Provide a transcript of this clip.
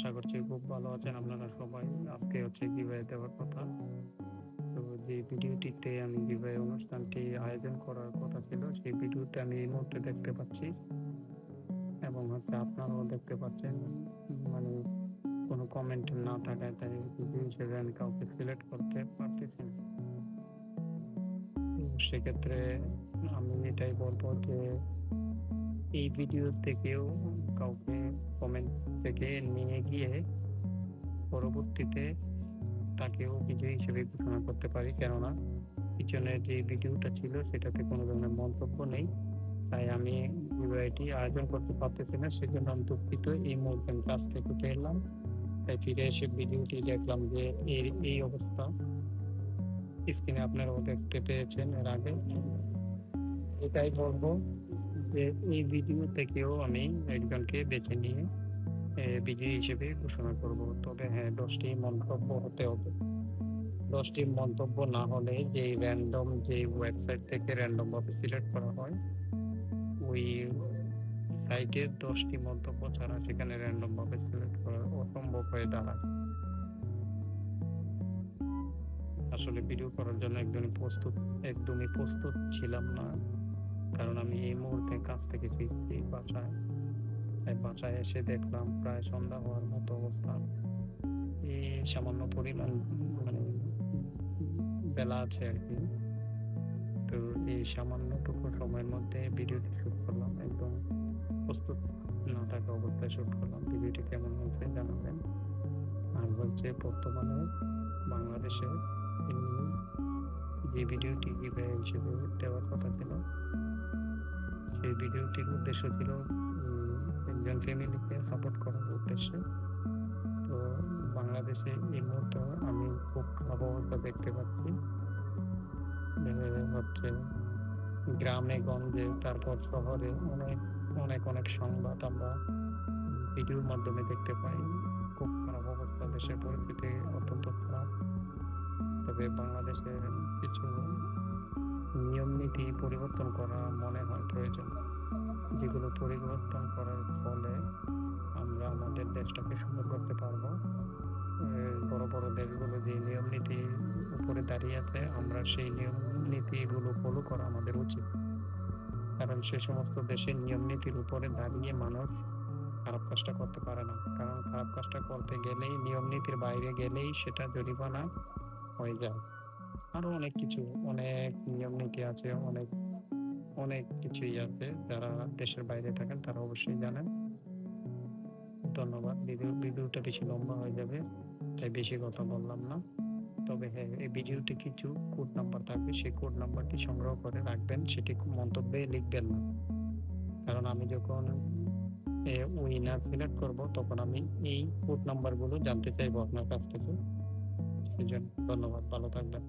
আশা করছি খুব ভালো আছেন আপনারা সবাই। আজকে হচ্ছে গিভওয়ে দেওয়ার কথা। তো যে ভিডিওটিতে আমি গিভওয়ে অনুষ্ঠানটি আয়োজন করার কথা ছিল, সেই ভিডিওটা আমি এই মুহূর্তে দেখতে পাচ্ছি এবং হচ্ছে আপনারাও দেখতে পাচ্ছেন। মানে কোনো কমেন্ট না থাকায় তাই ভিডিও হিসেবে আমি কাউকে সিলেক্ট করতে পারতেছি না। তো সেক্ষেত্রে আমি এটাই বলবো যে এই ভিডিও থেকেও কাউকে কমেন্ট থেকে নিয়ে গিয়ে পরবর্তীতে তাকেও বিজয়ী হিসেবে ঘোষণা করতে পারি, কেননা পিছনের যে ভিডিওটা ছিল সেটাতে কোনো ধরনের মন্তব্য নেই। তাই আমি গিভওয়েটি আয়োজন করতে পারতেছি না, সেজন্য আমি দুঃখিত। এই মুহূর্তে আমি কাজ থেকে উঠে এলাম, তাই ফিরে এসে ভিডিওটি দেখলাম যে এই অবস্থা। স্ক্রিনে আপনারাও দেখতে পেয়েছেন এর আগে। এটাই বলবো যে এই ভিডিও থেকেও আমি একজনকে বেছে নিয়ে বিজয়ী হিসেবে ঘোষণা করব। তবে হ্যাঁ, 10টি মন্তব্য হতে হবে। 10টি মন্তব্য না হলে যে র্যান্ডম যে ওয়েবসাইট থেকে র্যান্ডম ভাবে সিলেক্ট করা হয়, ওই সাইটের 10টি মন্তব্য ছাড়া সেখানে র্যান্ডম ভাবে সিলেক্ট করা অসম্ভব হয়ে দাঁড়ায়। আসলে ভিডিও করার জন্য একদমই প্রস্তুত ছিলাম না, কারণ আমি এই মুহূর্তে কাজ থেকে ফিরছি বাসায়। তাই বাসায় এসে দেখলাম প্রায় সন্ধ্যা হওয়ার মতো অবস্থা। এই সামান্য পরিমাণ মানে বেলা আছে আর কি। তো এই সামান্যটুকু সময়ের মধ্যে ভিডিওটি শুট করলাম, একদম প্রস্তুত না থাকা অবস্থায় শুট করলাম। ভিডিওটি কেমন হয়েছে জানাবেন। আর হচ্ছে বর্তমানে বাংলাদেশে যে ভিডিওটি গিভওয়ে হিসেবে দেওয়ার কথা ছিল, সেই ভিডিওটির উদ্দেশ্য ছিল একজন ফ্যামিলিকে সাপোর্ট করার উদ্দেশ্যে। তো বাংলাদেশে এই মুহূর্তে আমি খুব খারাপ অবস্থা দেখতে পাচ্ছি। হচ্ছে গ্রামে গঞ্জে, তারপর শহরে অনেক অনেক অনেক সংবাদ আমরা ভিডিওর মাধ্যমে দেখতে পাই। খুব খারাপ অবস্থা, দেশের পরিস্থিতি অত্যন্ত খারাপ। তবে বাংলাদেশের কিছু নিয়ম নীতি পরিবর্তন করা মনে হয় প্রয়োজন, যেগুলো পরিবর্তন করার ফলে আমরা আমাদের দেশটাকে সুন্দর করতে পারবো। বড় বড় দেশগুলো যে নিয়ম নীতি উপরে দাঁড়িয়ে আছে, আমরা সেই নিয়ম নীতিগুলো ফলো করা আমাদের উচিত। কারণ সে সমস্ত দেশের নিয়ম নীতির উপরে দাঁড়িয়ে মানুষ খারাপ কাজটা করতে পারে না। কারণ খারাপ কাজটা করতে গেলেই, নিয়ম নীতির বাইরে গেলেই সেটা জরিমানা হয়ে যায়। আরো অনেক কিছু, অনেক নিয়ম নীতি আছে, অনেক অনেক কিছুই আছে। যারা দেশের বাইরে থাকেন তারা অবশ্যই জানেন। ধন্যবাদ। ভিডিওটা বেশি লম্বা হয়ে যাবে, তাই বেশি কথা বললাম না। তবে হ্যাঁ, এই ভিডিওতে কিছু কোড নাম্বার থাকবে, সেই কোড নাম্বারটি সংগ্রহ করে রাখবেন। সেটি মন্তব্যে লিখবেন না, কারণ আমি যখন উইনার সিলেক্ট করব তখন আমি এই কোড নাম্বারগুলো জানতে চাইবো আপনার কাছ থেকে। সেজন্য ধন্যবাদ, ভালো থাকবেন।